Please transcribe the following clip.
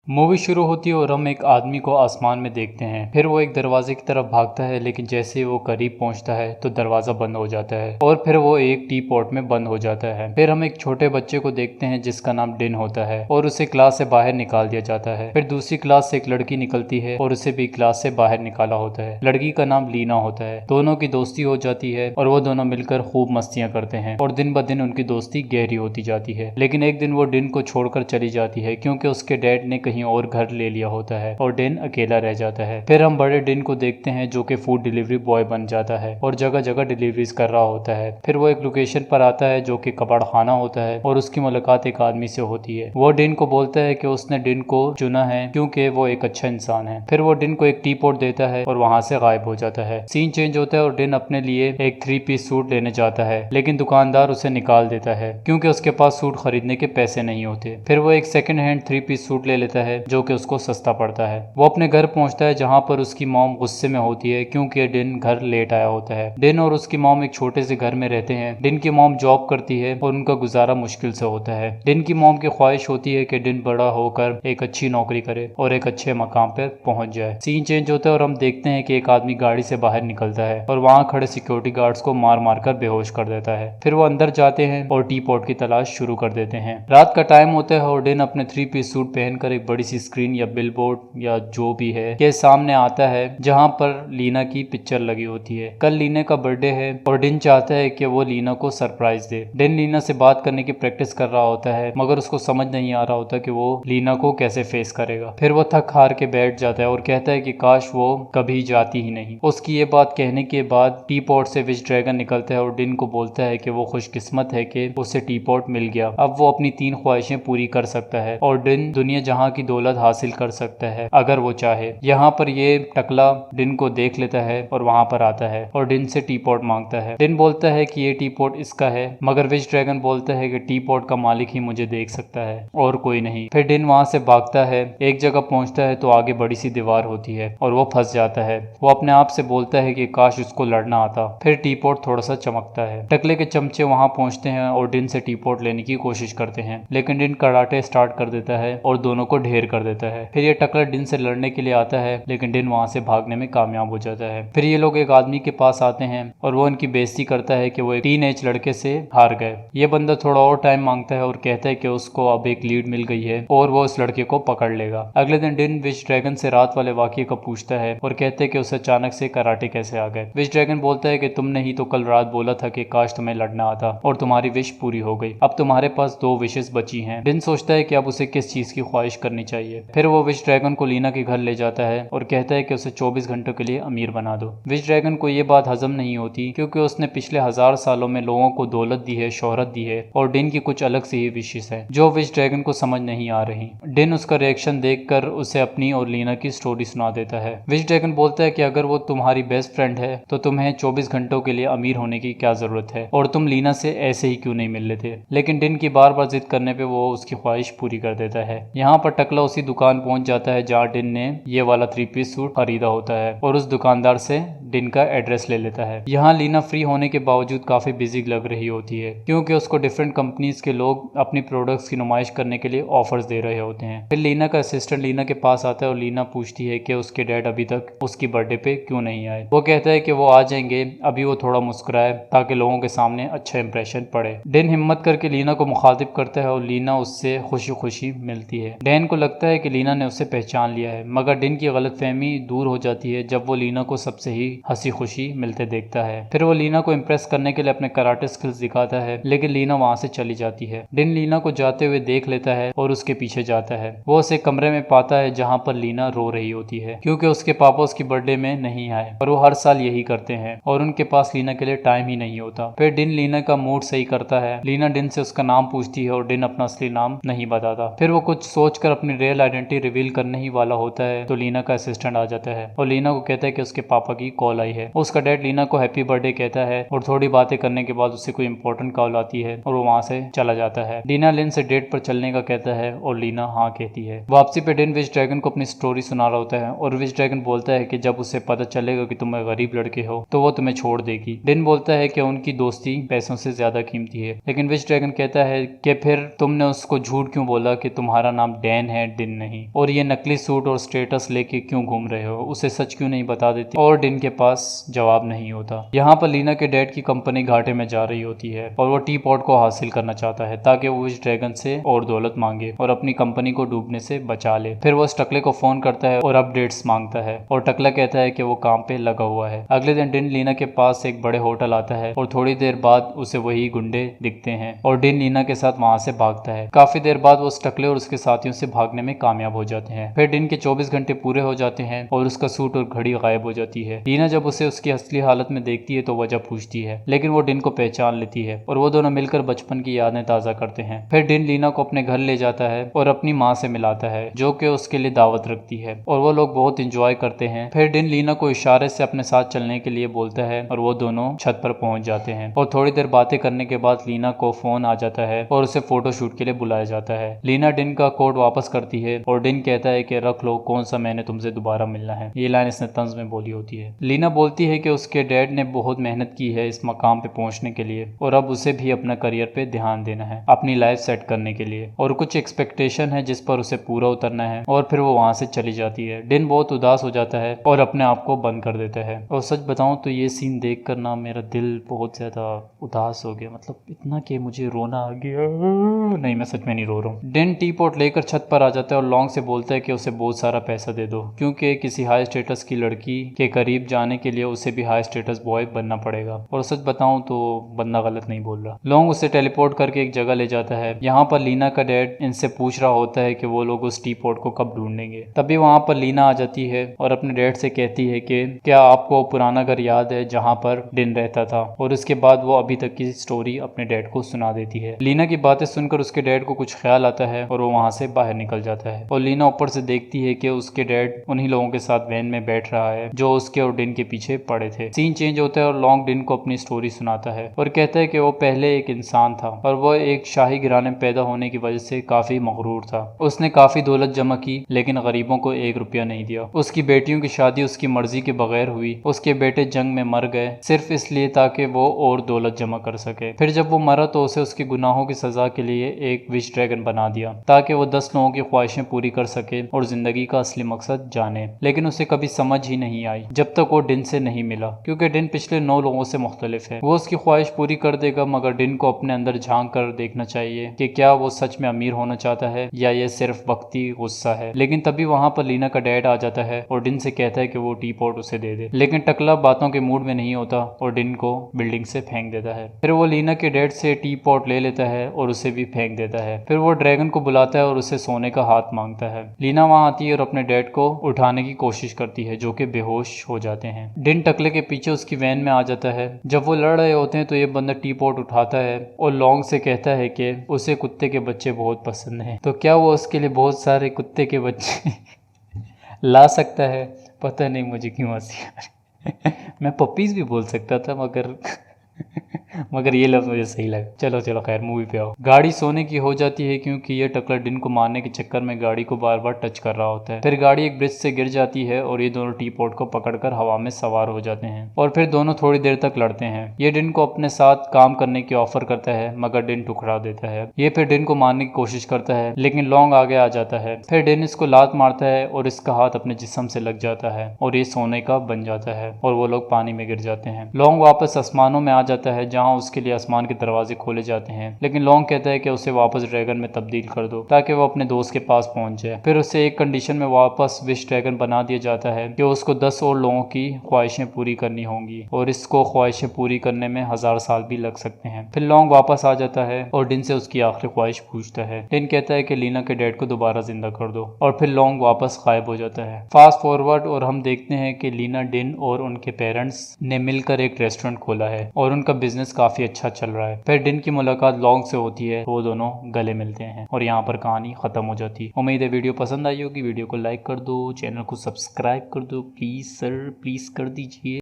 Movie शुरू होती है और हम एक आदमी को आसमान में देखते हैं। फिर वो एक दरवाजे की तरफ भागता है, लेकिन जैसे ही वो करीब पहुंचता है तो दरवाजा बंद हो जाता है और फिर वो एक टी पॉट में बंद हो जाता है। फिर हम एक छोटे बच्चे को देखते हैं जिसका नाम डिन होता है और उसे क्लास से बाहर निकाल दिया जाता है। फिर दूसरी क्लास से एक लड़की निकलती है और उसे भी क्लास से बाहर निकाला होता है। लड़की का नाम लीना होता है। दोनों की दोस्ती हो जाती है और वो दोनों मिलकर खूब मस्तियां करते हैं और दिन ब दिन उनकी दोस्ती गहरी होती जाती है। लेकिन एक दिन वो डिन को छोड़कर चली जाती है क्योंकि उसके डैड ने कहीं और घर ले लिया होता है और डिन अकेला रह जाता है। फिर हम बड़े डिन को देखते हैं जो कि फूड डिलीवरी बॉय बन जाता है और जगह जगह डिलीवरीज कर रहा होता है। फिर वो एक लोकेशन पर आता है जो कि कबाड़ खाना होता है और उसकी मुलाकात एक आदमी से होती है। वो डिन को बोलता है कि उसने डिन को चुना है क्योंकि वो एक अच्छा इंसान है। फिर वो डिन को एक टी पॉट देता है और वहां से गायब हो जाता है। सीन चेंज होता है और डिन अपने लिए एक 3 पीस सूट लेने जाता है, लेकिन दुकानदार उसे निकाल देता है क्योंकि उसके पास सूट खरीदने के पैसे नहीं होते। फिर वो एक सेकंड हैंड 3 पीस सूट ले लेता है जो कि उसको सस्ता पड़ता है। वो अपने घर पहुंचता है जहां पर उसकी मॉम गुस्से में होती है क्योंकि डिन घर लेट आया होता है। डिन और उसकी मॉम एक छोटे से घर में रहते हैं। डिन की मॉम जॉब करती है और उनका गुजारा मुश्किल से होता है। डिन की मॉम की ख्वाहिश होती है कि डिन बड़ा होकर एक अच्छी नौकरी करे और एक अच्छे मकाम पर पहुंच जाए। सीन चेंज होता है और हम देखते हैं कि एक आदमी गाड़ी से बाहर निकलता है और वहां खड़े सिक्योरिटी गार्ड्स को मार मार कर बेहोश कर देता है। फिर वो अंदर जाते हैं और टी पॉट की तलाश शुरू कर देते हैं। रात का टाइम होता है और डिन अपने 3 पीस सूट पहनकर एक बड़ी सी स्क्रीन या बिलबोर्ड या जो भी है के सामने आता है जहां पर लीना की पिक्चर लगी होती है। कल लीना का बर्थडे है और डिन चाहता है कि वो लीना को सरप्राइज दे। डिन लीना से बात करने की प्रैक्टिस कर रहा होता है मगर उसको समझ नहीं आ रहा होता कि वो लीना को कैसे फेस करेगा। फिर वो थक हार के बैठ जाता है और कहता है कि काश वो कभी जाती ही नहीं। उसकी ये बात कहने के बाद टी पॉट से विश ड्रैगन निकलता है और डिन को बोलता है कि वो खुशकिस्मत है कि उसे टी पॉट मिल गया। अब वो अपनी 3 ख्वाहिशें पूरी कर सकता है और डिन दुनिया जहां की दौलत हासिल कर सकता है अगर वो चाहे। यहाँ पर ये टकला डिन को देख लेता है और वहां पर आता है और डिन से टी पॉट मांगता है। डिन बोलता है कि ये टी पॉट इसका है मगर विश ड्रैगन बोलता है कि टी पॉट का मालिक ही मुझे देख सकता है और कोई नहीं। फिर डिन वहां से भागता है। एक जगह पहुंचता है तो आगे बड़ी सी दीवार होती है और वो फंस जाता है। वो अपने आप से बोलता है कि काश उसको लड़ना आता। फिर टी पॉट थोड़ा सा चमकता है। टकले के चमचे वहां पहुंचते हैं और डिन से टी पॉट लेने की कोशिश करते हैं, लेकिन डिन कराटे स्टार्ट कर देता है और दोनों को ढेर कर देता है। फिर ये टकला डिन से लड़ने के लिए आता है लेकिन डिन वहां से भागने में कामयाब हो जाता है। फिर ये लोग एक आदमी के पास आते हैं और वो उनकी बेइज्जती करता है कि वो एक टीनेज लड़के से हार गए। ये बंदा थोड़ा और टाइम मांगता है और कहता है कि उसको अब एक लीड मिल गई है और वो उस लड़के को पकड़ लेगा। अगले दिन डिन विश ड्रैगन से रात वाले वाकये का पूछता है और कहते हैं कि उसे अचानक से कराटे कैसे आ गए। विश ड्रैगन बोलता है कि तुमने ही तो कल रात बोला था कि काश तुम्हें लड़ना आता और तुम्हारी विश पूरी हो गई। अब तुम्हारे पास 2 विशेस बची हैं। डिन सोचता है कि अब उसे किस चीज की ख्वाहिश करनी चाहिए। फिर वो विश ड्रैगन को लीना के घर ले जाता है और कहता है कि उसे 24 घंटों के लिए अमीर बना दो। विश ड्रैगन को ये बात हजम नहीं होती क्योंकि उसने पिछले 1000 सालों में लोगों को दौलत दी है, शोहरत दी है और डिन की कुछ अलग सी ही विशेष है जो विश ड्रैगन को समझ नहीं आ रही। डिन उसका रिएक्शन देखकर उसे अपनी और लीना की स्टोरी सुना देता है। विश ड्रैगन बोलता है कि अगर वो तुम्हारी बेस्ट फ्रेंड है तो तुम्हें 24 घंटों के लिए अमीर होने की क्या जरूरत है और तुम लीना से ऐसे ही क्यों नहीं मिल लेते। लेकिन डिन की बार बार जिद करने पे वो उसकी ख्वाहिश पूरी कर देता है। यहाँ पर टकला उसी दुकान पहुंच जाता है जहाँ डिन ने ये वाला 3 पीस सूट खरीदा होता है और उस दुकानदार से डिन का एड्रेस ले लेता है। यहाँ लीना फ्री होने के बावजूद काफी बिजी लग रही होती है क्योंकि उसको डिफरेंट कंपनीज के लोग अपनी प्रोडक्ट्स की नुमाइश करने के लिए ऑफर्स दे रहे होते हैं। फिर लीना का असिस्टेंट लीना के पास आता है और लीना पूछती है कि उसके डैड अभी तक उसकी बर्थडे पे क्यों नहीं आए। वो कहता है कि वो आ जाएंगे, अभी वो थोड़ा मुस्कुराए ताकि लोगों के सामने अच्छा इंप्रेशन पड़े। डिन हिम्मत करके लीना को मुखातिब करता है और लीना उससे खुशी खुशी मिलती है। डैन को लगता है कि लीना ने उसे पहचान लिया है मगर डिन की गलतफहमी दूर हो जाती है जब वो लीना को सबसे ही हंसी खुशी मिलते देखता है। फिर वो लीना को इम्प्रेस करने के लिए अपने कराटे स्किल्स दिखाता है लेकिन लीना वहां से चली जाती है। डिन लीना को जाते हुए देख लेता है और उसके पीछे जाता है। वो उसे कमरे में पाता है जहाँ पर लीना रो रही होती है क्योंकि उसके पापा उसकी बर्थडे में नहीं आए और वो हर साल यही करते हैं और उनके पास लीना के लिए टाइम ही नहीं होता। फिर डिन लीना का मूड सही करता है। लीना डिन से उसका नाम पूछती है और डिन अपना असली नाम नहीं बताता। फिर वो कुछ सोचकर अपनी रियल आइडेंटिटी रिवील करने ही वाला होता है तो लीना का असिस्टेंट आ जाता है और लीना को कहता है कि उसके पापा की कॉल कॉल आई है। उसका डैड लीना को हैप्पी बर्थडे कहता है और थोड़ी बातें करने के बाद उसे कोई इंपॉर्टेंट कॉल आती है और वो वहाँ से चला जाता है। डिना लिन से डेट पर चलने का कहता है और लीना हाँ कहती है। वापसी पे डिन विश ड्रैगन को अपनी स्टोरी सुना रहा होता है और विश ड्रैगन बोलता है कि जब उसे पता चलेगा कि तुम गरीब लड़के हो तो वो तुम्हें छोड़ देगी। डिन बोलता है कि उनकी दोस्ती पैसों से ज्यादा कीमती है, लेकिन विश ड्रैगन कहता है कि फिर तुमने उसको झूठ क्यों बोला कि तुम्हारा नाम डैन है, डिन नहीं, और ये नकली सूट और स्टेटस लेके क्यों घूम रहे हो, उसे सच क्यों नहीं बता देती। और डिन के पास जवाब नहीं होता। यहाँ पर लीना के डैड की कंपनी घाटे में जा रही होती है और वो टी पॉट को हासिल करना चाहता है ताकि वो विश ड्रैगन से और दौलत मांगे और अपनी कंपनी को डूबने से बचा ले। फिर वो इस टकले को फोन करता है और अपडेट्स मांगता है और टकला कहता है कि वो काम पे लगा हुआ है। अगले दिन डिन लीना के पास एक बड़े होटल आता है और थोड़ी देर बाद उसे वही गुंडे दिखते हैं और डिन लीना के साथ वहां से भागता है। काफी देर बाद वो उस टकले और उसके साथियों से भागने में कामयाब हो जाते हैं। फिर डिन के 24 घंटे पूरे हो जाते हैं और उसका सूट और घड़ी गायब हो जाती है। लीना जब उसे उसकी असली हालत में देखती है तो वजह पूछती है, लेकिन वो डिन को पहचान लेती है और वो दोनों मिलकर बचपन की यादें ताजा करते हैं। फिर डिन लीना को अपने घर ले जाता है और अपनी माँ से मिलाता है जो कि उसके लिए दावत रखती है और वो लोग बहुत इंजॉय करते हैं। फिर डिन लीना को इशारे से अपने साथ चलने के लिए बोलता है और वो दोनों छत पर पहुंच जाते हैं और थोड़ी देर बातें करने के बाद लीना को फोन आ जाता है और उसे फोटो शूट के लिए बुलाया जाता है। लीना डिन का कोड वापस करती है और डिन कहता है कि रख लो, कौन सा मैंने तुमसे दोबारा मिलना है। ये लाइन इसने तंज में बोली होती है। लीना बोलती है कि उसके डैड ने बहुत मेहनत की है इस मकाम पे पहुंचने के लिए और अब उसे भी अपना करियर पे ध्यान देना है, अपनी लाइफ सेट करने के लिए, और कुछ एक्सपेक्टेशन है जिस पर उसे पूरा उतरना है। और फिर वो वहां से चली जाती है। डिन बहुत उदास हो जाता है और अपने आप को बंद कर देता है। और सच बताऊं तो ये सीन देख कर ना मेरा दिल बहुत ज्यादा उदास हो गया, मतलब इतना कि मुझे रोना आ गया। नहीं, मैं सच में नहीं रो रहा हूँ। डिन टी पॉट लेकर छत पर आ जाता है और लॉन्ग से बोलता है कि उसे बहुत सारा पैसा दे दो क्योंकि किसी हाई स्टेटस की लड़की के करीब जाने के लिए उसे भी हाई स्टेटस बॉय बनना पड़ेगा। और सच बताऊं तो बंदा गलत नहीं बोल रहा। लॉन्ग उसे टेलीपोर्ट करके एक जगह ले जाता है। यहाँ पर लीना का डैड इनसे पूछ रहा होता है कि वो लोग उस टी पॉट को कब ढूंढेंगे। तभी वहाँ पर लीना आ जाती है और अपने डैड से कहती है कि क्या आपको पुराना घर याद है जहाँ पर डिन रहता था, और उसके बाद वो अभी तक की स्टोरी अपने डैड को सुना देती है। लीना की बातें सुनकर उसके डैड को कुछ ख्याल आता है और वो वहाँ से बाहर निकल जाता है और लीना ऊपर से देखती है कि उसके डैड उन्हीं लोगों के साथ वैन में बैठ रहा है जो उसके और डिन के पीछे पड़े थे। सीन चेंज होता है और लॉन्ग डिन को अपनी स्टोरी सुनाता है और कहता है कि वो पहले एक इंसान था और वो एक शाही घराने में पैदा होने की वजह से काफी मगरूर था। उसने काफी दौलत जमा की लेकिन गरीबों को 1 रुपया नहीं दिया। उसकी बेटियों की शादी उसकी मर्जी के बगैर हुई। उसके बेटे जंग में मर गए सिर्फ इसलिए ताकि वो और दौलत जमा कर सके। फिर जब वो मरा तो उसे उसके गुनाहों की सजा के लिए एक विश ड्रैगन बना दिया ताकि वो 10 लोगों की ख्वाहिशें पूरी कर सके और जिंदगी का असली मकसद जाने। लेकिन उसे कभी समझ ही नहीं आई जब तक वो डिन से नहीं मिला, क्योंकि डिन पिछले 9 लोगों से मुख्तलिफ है। वो उसकी ख्वाहिश पूरी कर देगा मगर डिन को अपने अंदर झांक कर देखना चाहिए कि क्या वो सच में अमीर होना चाहता है या ये सिर्फ वक्ती गुस्सा है। लेकिन तभी वहाँ पर लीना का डैड आ जाता है और डिन से कहता है कि वो टी पॉट उसे दे दे, लेकिन टकला बातों के मूड में नहीं होता और डिन को बिल्डिंग से फेंक देता है। फिर वो लीना के डैड से टी पॉट ले लेता है और उसे भी फेंक देता है। फिर वो ड्रैगन को बुलाता है और उसे सोने का हाथ मांगता है। लीना वहाँ आती है और अपने डैड को उठाने की कोशिश करती है जो कि बेहोश हो जाते हैं। डिन टकले के पीछे उसकी वैन में आ जाता है। जब वो लड़ रहे होते हैं तो ये बंदा टी पॉट उठाता है और लॉन्ग से कहता है कि उसे कुत्ते के बच्चे बहुत पसंद हैं, तो क्या वो उसके लिए बहुत सारे कुत्ते के बच्चे ला सकता है। पता नहीं मुझे क्यों हंसी आ रही मैं पपीज भी बोल सकता था मगर ये लफ्ज़ मुझे सही लगा। चलो चलो खैर, मूवी पे आओ। गाड़ी सोने की हो जाती है क्योंकि ये टकला डिन को मारने के चक्कर में गाड़ी को बार बार टच कर रहा होता है। फिर गाड़ी एक ब्रिज से गिर जाती है और ये दोनों टी पॉट को पकड़कर हवा में सवार हो जाते हैं और फिर दोनों थोड़ी देर तक लड़ते हैं। ये डिन को अपने साथ काम करने की ऑफर करता है मगर डिन ठुकरा देता है। ये फिर डिन को मारने की कोशिश करता है लेकिन लॉन्ग आगे आ जाता है। फिर डिन इसको लात मारता है और इसका हाथ अपने जिस्म से लग जाता है और ये सोने का बन जाता है और वो लोग पानी में गिर जाते हैं। लॉन्ग वापस आसमानों में आ जाता है जहाँ उसके लिए आसमान के दरवाजे खोले जाते हैं, लेकिन लॉन्ग कहता है कि उसे वापस ड्रैगन में तब्दील कर दो ताकि वो अपने दोस्त के पास पहुंच जाए। फिर उसे एक कंडीशन में वापस विश ड्रैगन बना दिया जाता है कि उसको 10 और लोगों की ख्वाहिशें पूरी करनी होंगी और इसको ख्वाहिशें पूरी करने में 1000 साल भी लग सकते हैं। फिर लॉन्ग वापस आ जाता है और डिन से उसकी आखिरी ख्वाहिश पूछता है। डिन कहता है कि लीना के डैड को दोबारा जिंदा कर दो और फिर लॉन्ग वापस गायब हो जाता है। फास्ट फॉरवर्ड और हम देखते हैं कि लीना, डिन और उनके पेरेंट्स ने मिलकर एक रेस्टोरेंट खोला है और उनका बिजनेस काफी अच्छा चल रहा है। फिर डिन की मुलाकात लॉन्ग से होती है, वो दोनों गले मिलते हैं और यहाँ पर कहानी खत्म हो जाती है। उम्मीद है वीडियो पसंद आई होगी। वीडियो को लाइक कर दो, चैनल को सब्सक्राइब कर दो प्लीज सर, प्लीज कर दीजिए।